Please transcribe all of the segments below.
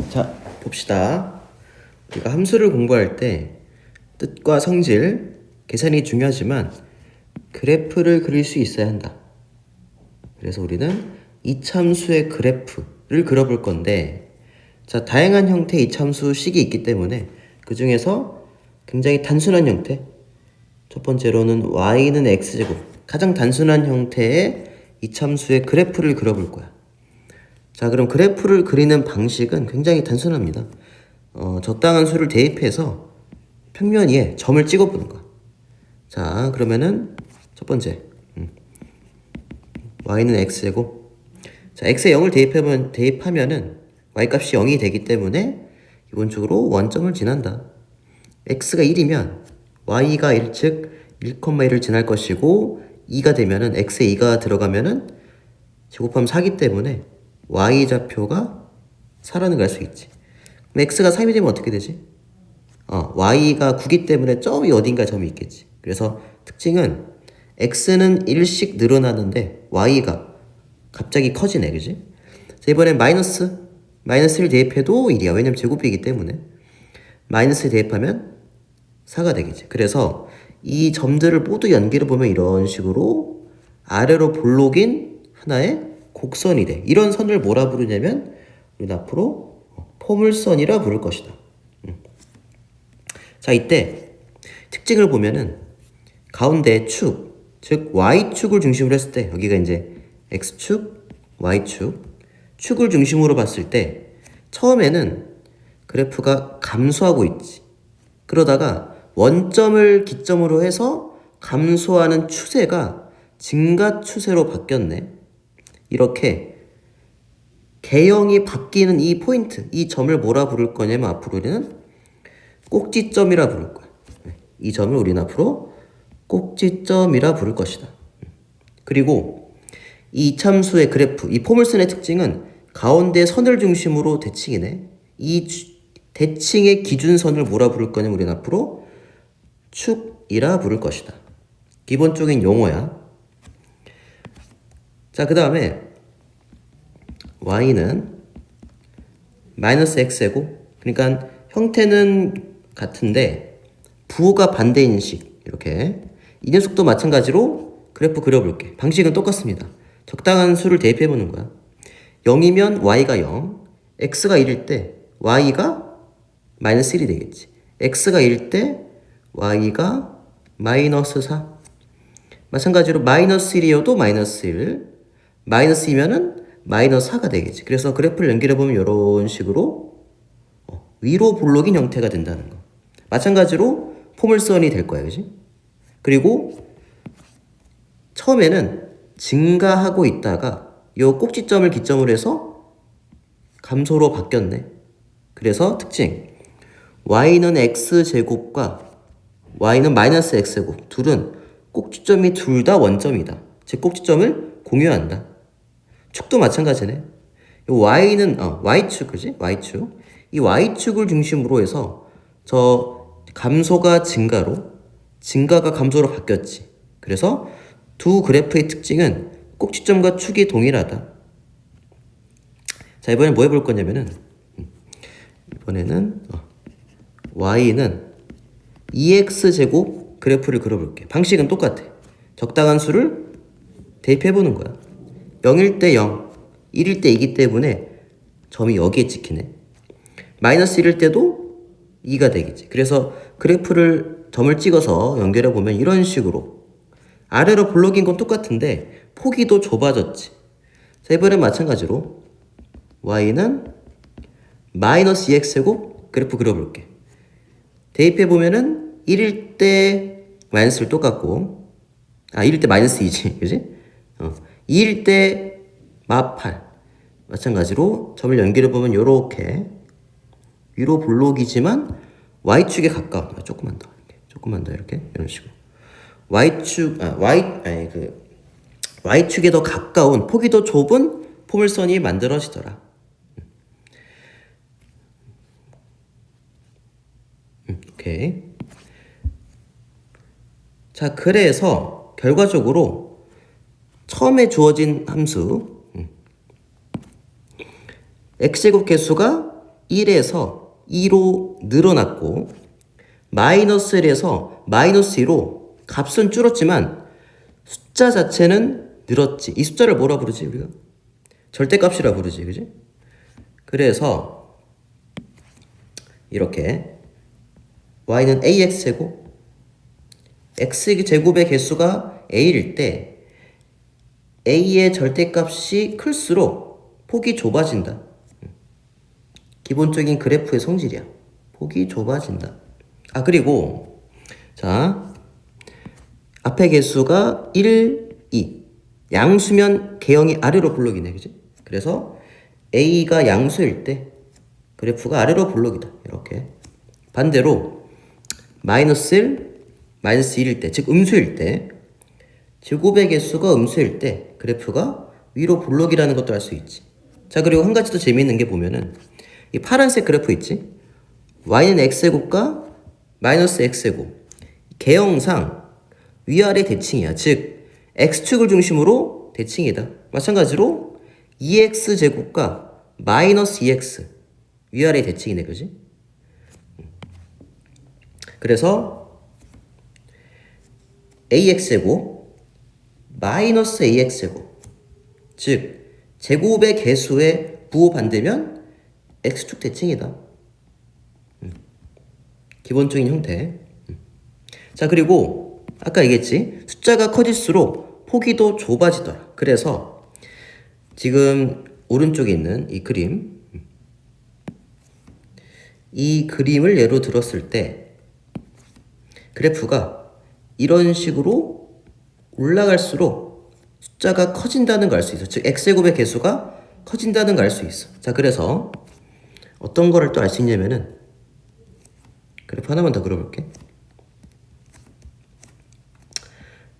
자, 봅시다. 우리가 함수를 공부할 때 뜻과 성질, 계산이 중요하지만 그래프를 그릴 수 있어야 한다. 그래서 우리는 이참수의 그래프를 그려볼 건데, 자, 다양한 형태의 이참수식이 있기 때문에 그 중에서 굉장히 단순한 형태, 첫 번째로는 y는 x제곱, 가장 단순한 형태의 이참수의 그래프를 그려볼 거야. 자, 그럼 그래프를 그리는 방식은 굉장히 단순합니다. 적당한 수를 대입해서 평면 위에 점을 찍어보는 거야. 자, 그러면은 첫 번째, y는 x제곱. 자, x에 0을 대입하면은 y값이 0이 되기 때문에 기본적으로 원점을 지난다. x가 1이면 y가 1, 즉 1,1을 지날 것이고, 2가 되면은 x에 2가 들어가면은 제곱하면 4기 때문에 y좌표가 4라는 걸 알 수 있지. 그럼 x가 3이 되면 어떻게 되지? y가 9기 때문에 점이 어딘가 점이 있겠지. 그래서 특징은 x는 1씩 늘어나는데 y가 갑자기 커지네, 그지? 자, 이번엔 마이너스를 대입해도 1이야. 왜냐면 제곱이기 때문에. 마이너스를 대입하면 4가 되겠지. 그래서 이 점들을 모두 연결해 보면 이런 식으로 아래로 볼록인 하나의 곡선이 돼. 이런 선을 뭐라 부르냐면 우리는 앞으로 포물선이라 부를 것이다. 자, 이때 특징을 보면은 가운데 축, 즉 y축을 중심으로 했을 때, 여기가 이제 x축, y축, 축을 중심으로 봤을 때 처음에는 그래프가 감소하고 있지. 그러다가 원점을 기점으로 해서 감소하는 추세가 증가 추세로 바뀌었네. 이렇게 개형이 바뀌는 이 포인트, 이 점을 뭐라 부를 거냐면 앞으로 우리는 꼭지점이라 부를 거야. 이 점을 우리는 앞으로 꼭지점이라 부를 것이다. 그리고 이 이참수의 그래프, 이 포물선의 특징은 가운데 선을 중심으로 대칭이네. 이 대칭의 기준선을 뭐라 부를 거냐면 우리는 앞으로 축이라 부를 것이다. 기본적인 용어야. 자, 그 다음에 y는 마이너스 x제곱, 그러니까 형태는 같은데 부호가 반대인 식, 이렇게 이 녀석도 마찬가지로 그래프 그려볼게. 방식은 똑같습니다. 적당한 수를 대입해보는 거야. 0이면 y가 0, x가 1일 때 y가 마이너스 1이 되겠지. x가 1일 때 y가 마이너스 4. 마찬가지로 마이너스 1이어도 마이너스 1, 마이너스 2면은 마이너스 4가 되겠지. 그래서 그래프를 연결해보면 이런 식으로 위로 볼록인 형태가 된다는 거. 마찬가지로 포물선이 될 거야, 그지? 그리고 처음에는 증가하고 있다가 이 꼭지점을 기점으로 해서 감소로 바뀌었네. 그래서 특징, y는 x제곱과 y는 마이너스 x제곱, 둘은 꼭지점이 둘 다 원점이다. 즉 꼭지점을 공유한다. 축도 마찬가지네. y는 y축, 그지? y축. 이 y축을 중심으로 해서 저 감소가 증가로, 증가가 감소로 바뀌었지. 그래서 두 그래프의 특징은 꼭지점과 축이 동일하다. 자, 이번엔 뭐 해볼 거냐면은 이번에는 y는 2x제곱 그래프를 그려볼게. 방식은 똑같아. 적당한 수를 대입해보는 거야. 0일 때 0, 1일 때 2기 때문에 점이 여기에 찍히네. 마이너스 1일 때도 2가 되겠지. 그래서 그래프를 점을 찍어서 연결해보면 이런 식으로 아래로 볼록인 건 똑같은데 폭이 더 좁아졌지. 자, 이번엔 마찬가지로 y는 마이너스 2x제곱 그래프 그려볼게. 대입해보면은 1일 때 마이너스 1 똑같고, 1일 때 마이너스 2지, 그지? 2일 때 -8. 마찬가지로 점을 연결해보면 요렇게 위로 볼록이지만 y축에 가까운, 조금만 더 이렇게 이런 식으로 y축에 더 가까운, 폭이 더 좁은 포물선이 만들어지더라. 오케이. 자, 그래서 결과적으로 처음에 주어진 함수 x제곱 개수가 1에서 2로 늘어났고 마이너스 1에서 마이너스 2로 값은 줄었지만 숫자 자체는 늘었지. 이 숫자를 뭐라 부르지 우리가? 절대값이라 부르지, 그지? 그래서 이렇게 y는 ax제곱, x제곱의 개수가 a일 때 a의 절대값이 클수록 폭이 좁아진다. 기본적인 그래프의 성질이야. 폭이 좁아진다. 아, 그리고 자, 앞에 개수가 1, 2. 양수면 개형이 아래로 볼록이네, 그지? 그래서 a가 양수일 때 그래프가 아래로 볼록이다. 이렇게. 반대로 마이너스 1, 마이너스 1일 때, 즉 음수일 때, 제곱의 개수가 음수일 때 그래프가 위로 볼록이라는 것도 알 수 있지. 자, 그리고 한 가지 더 재미있는 게 보면은 이 파란색 그래프 있지? y는 x제곱과 마이너스 x제곱. 개형상 위아래 대칭이야. 즉 x축을 중심으로 대칭이다. 마찬가지로 2x제곱과 마이너스 2x 위아래 대칭이네, 그지? 그래서 ax제곱 마이너스 ax제곱, 즉 제곱의 개수의 부호 반대면 x축 대칭이다. 기본적인 형태. 자, 그리고 아까 얘기했지, 숫자가 커질수록 폭이 더 좁아지더라. 그래서 지금 오른쪽에 있는 이 그림, 이 그림을 예로 들었을 때 그래프가 이런 식으로 올라갈수록 숫자가 커진다는 걸 알 수 있어. 즉 x제곱의 개수가 커진다는 걸 알 수 있어. 자, 그래서 어떤 거를 또 알 수 있냐면은 그래프 하나만 더 그려볼게.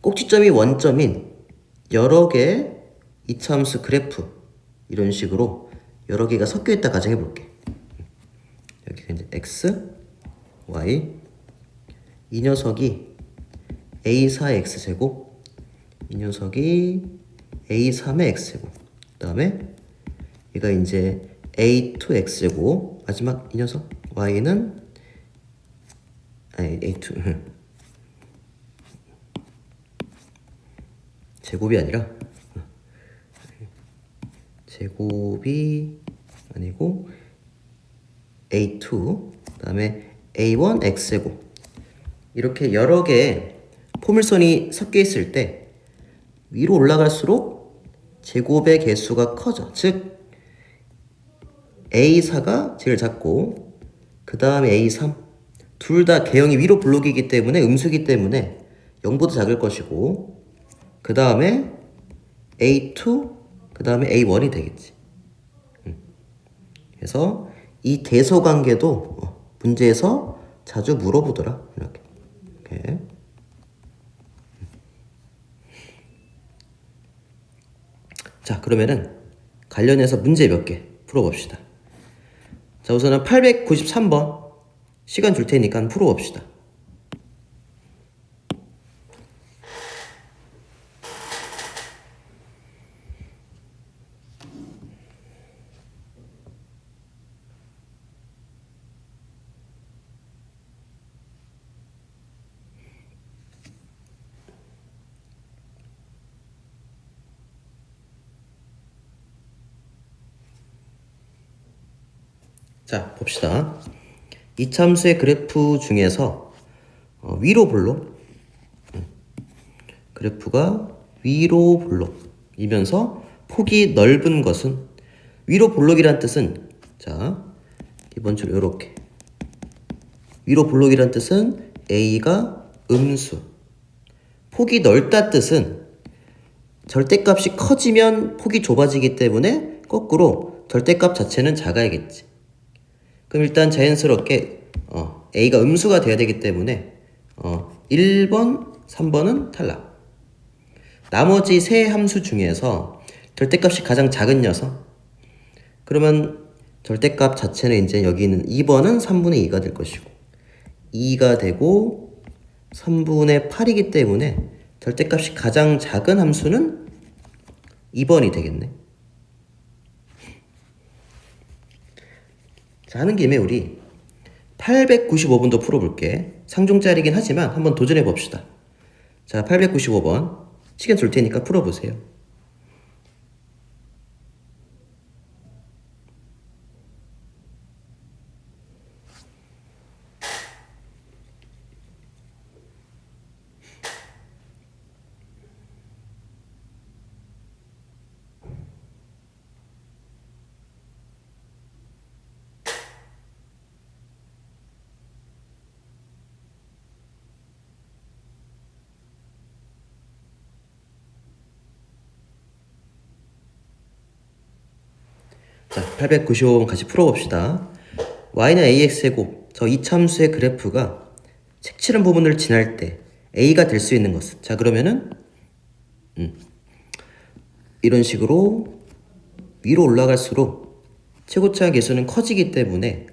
꼭지점이 원점인 여러 개의 이차함수 그래프, 이런 식으로 여러 개가 섞여 있다 가정해볼게. 여기가 이제 x, y, 이 녀석이 a4x제곱, 이 녀석이 a3의 x제곱, 그 다음에 얘가 이제 a2x제곱, 마지막 이 녀석 y는 아니 a2 제곱이 아니라 제곱이 아니고 a2, 그 다음에 a1 x제곱, 이렇게 여러 개의 포물선이 섞여 있을 때 위로 올라갈수록 제곱의 개수가 커져. 즉 a4가 제일 작고 그 다음에 a3, 둘 다 개형이 위로 볼록이기 때문에 음수기 때문에 0보다 작을 것이고, 그 다음에 a2, 그 다음에 a1이 되겠지. 그래서 이 대소관계도 문제에서 자주 물어보더라. 이렇게. 자, 그러면은 관련해서 문제 몇 개 풀어봅시다. 자, 우선은 893번 시간 줄 테니까 풀어봅시다. 자, 봅시다. 이차함수의 그래프 중에서 위로 볼록, 그래프가 위로 볼록이면서 폭이 넓은 것은, 위로 볼록이란 뜻은, 자, 기본적으로 이렇게 위로 볼록이란 뜻은 a가 음수, 폭이 넓다 뜻은 절대값이 커지면 폭이 좁아지기 때문에 거꾸로 절대값 자체는 작아야겠지. 그럼 일단 자연스럽게 a가 음수가 돼야 되기 때문에 1번, 3번은 탈락. 나머지 세 함수 중에서 절대값이 가장 작은 녀석, 그러면 절대값 자체는 이제 여기 있는 2번은 3분의 2가 될 것이고 2가 되고 3분의 8이기 때문에 절대값이 가장 작은 함수는 2번이 되겠네. 자, 하는 김에 우리 895번도 풀어볼게. 상종짜리긴 하지만 한번 도전해 봅시다. 자, 895번. 시간 줄 테니까 풀어보세요. 자, 895번 같이 풀어봅시다. y는 ax제곱, 저 이참수의 그래프가 색칠한 부분을 지날 때 a가 될 수 있는 것은, 자, 그러면은 이런 식으로 위로 올라갈수록 최고차 계수는 커지기 때문에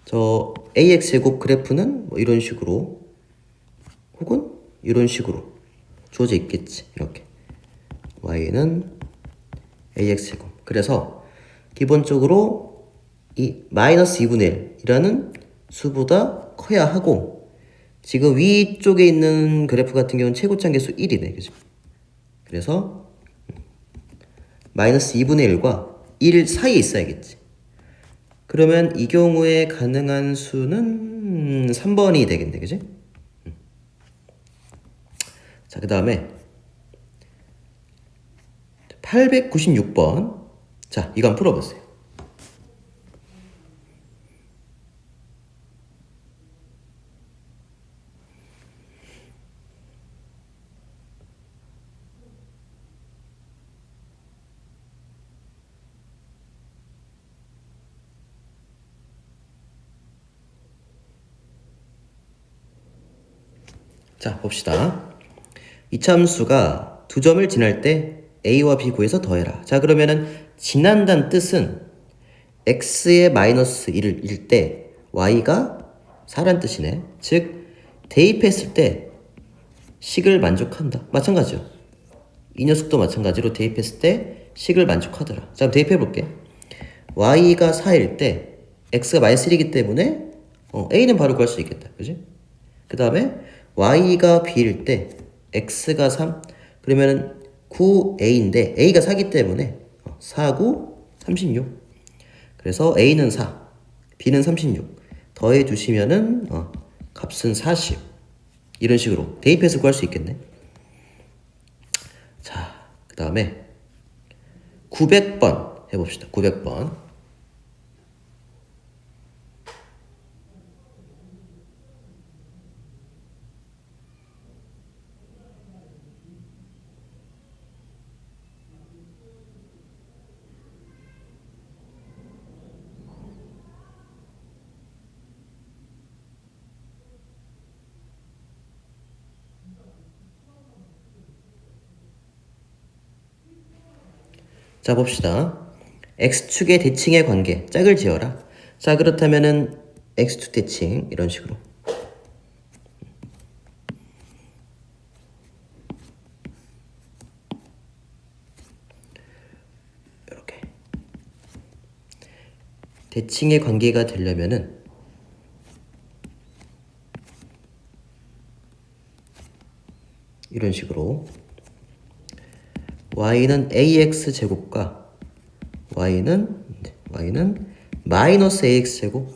저 ax제곱 그래프는 뭐 이런 식으로 혹은 이런 식으로 주어져 있겠지. 이렇게 y는 ax제곱. 그래서 기본적으로 이 마이너스 2분의 1이라는 수보다 커야 하고, 지금 위쪽에 있는 그래프 같은 경우는 최고차 계수 1이네. 그죠? 그래서 마이너스 2분의 1과 1 사이에 있어야겠지. 그러면 이 경우에 가능한 수는 3번이 되겠네. 그지? 자, 그 다음에 896번. 자, 이거 한번 풀어보세요. 자, 봅시다. 이참수가 두 점을 지날 때 a와 b 구해서 더해라. 자, 그러면은 지난다는 뜻은 x의 마이너스 1일 때 y가 4란 뜻이네. 즉 대입했을 때 식을 만족한다. 마찬가지죠. 이 녀석도 마찬가지로 대입했을 때 식을 만족하더라. 자, 그럼 대입해 볼게. y가 4일 때 x가 마이너스 1이기 때문에 a는 바로 구할 수 있겠다. 그지? 그 다음에 y가 b일 때 x가 3. 그러면은 9a인데 a가 4기 때문에 4, 9, 36. 그래서 a는 4, b는 36. 더해 주시면은 값은 40. 이런 식으로 대입해서 구할 수 있겠네. 자, 그 다음에 900번 해봅시다. 900번. 자, 봅시다. x축의 대칭의 관계, 짝을 지어라. 자, 그렇다면은 x축 대칭 이런 식으로. 이렇게. 대칭의 관계가 되려면은 이런 식으로 y는 ax 제곱과 y는 마이너스 ax 제곱.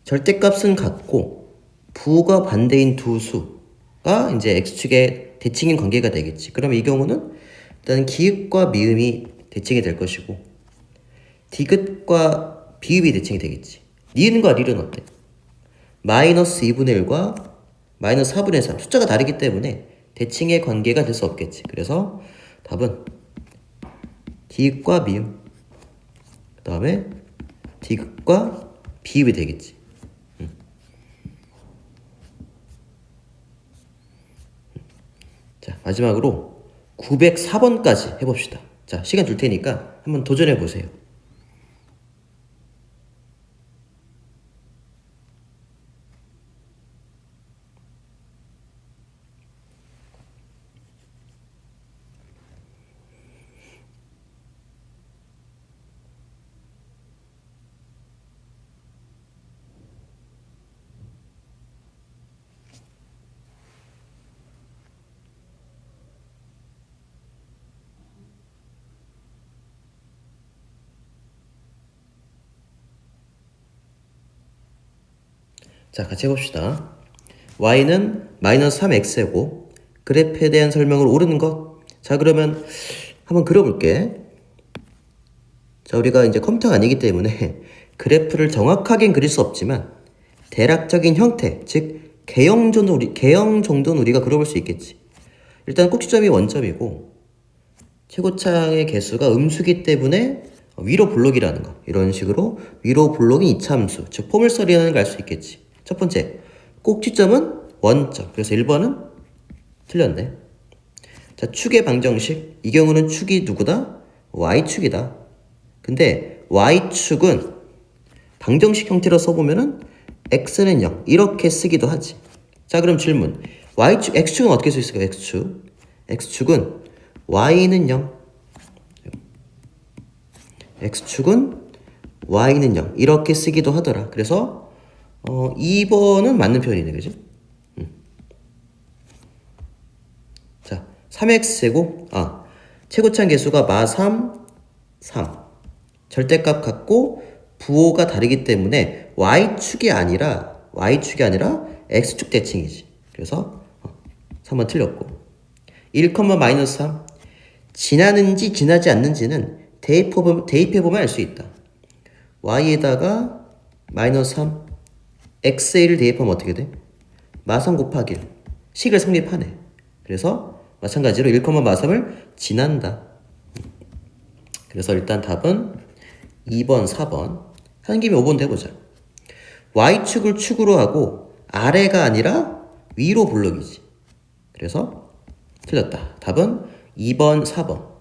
절대값은 같고 부가 반대인 두 수가 이제 x축의 대칭인 관계가 되겠지. 그럼 이 경우는 일단 기읍과 미음이 대칭이 될 것이고 디귿과 비읍이 대칭이 되겠지. 니은과 릴은 어때? 마이너스 2분의 1과 마이너스 4분의 3 숫자가 다르기 때문에 대칭의 관계가 될 수 없겠지. 그래서 답은 디귿과 미음, 그 다음에 디귿과 비읍이 되겠지. 자, 마지막으로 904번까지 해봅시다. 자, 시간 줄 테니까 한번 도전해 보세요. 자, 같이 해봅시다. y는 마이너스 3x고 그래프에 대한 설명을 오르는 것. 자, 그러면 한번 그려볼게. 자, 우리가 이제 컴퓨터가 아니기 때문에 그래프를 정확하게는 그릴 수 없지만 대략적인 형태, 즉 개형 정도는 우리가 그려볼 수 있겠지. 일단 꼭지점이 원점이고 최고창의 개수가 음수기 때문에 위로 블록이라는 거. 이런 식으로 위로 블록이 이차함수, 즉 포물선이라는 걸 알 수 있겠지. 첫 번째, 꼭지점은 원점. 그래서 1번은 틀렸네. 자, 축의 방정식. 이 경우는 축이 누구다? y축이다. 근데 y축은 방정식 형태로 써보면은 x는 0 이렇게 쓰기도 하지. 자, 그럼 질문. y축, x축은 어떻게 쓸 수 있을까요? x축. x축은 y는 0. x축은 y는 0 이렇게 쓰기도 하더라. 그래서 2번은 맞는 표현이네. 그지? 자, 3x제곱. 최고창 개수가 마3 3. 절대값 같고 부호가 다르기 때문에 y축이 아니라 x축 대칭이지. 그래서 3번 틀렸고. 1, 마이너스 3. 지나는지 지나지 않는지는 대입해보면 알 수 있다. y에다가 마이너스 3, x의 1을 대입하면 어떻게 돼? 마3 곱하기 1. 식을 성립하네. 그래서 마찬가지로 1, 마3을 지난다. 그래서 일단 답은 2번, 4번. 하는 김에 5번도 해보자. y축을 축으로 하고 아래가 아니라 위로 블록이지. 그래서 틀렸다. 답은 2번, 4번.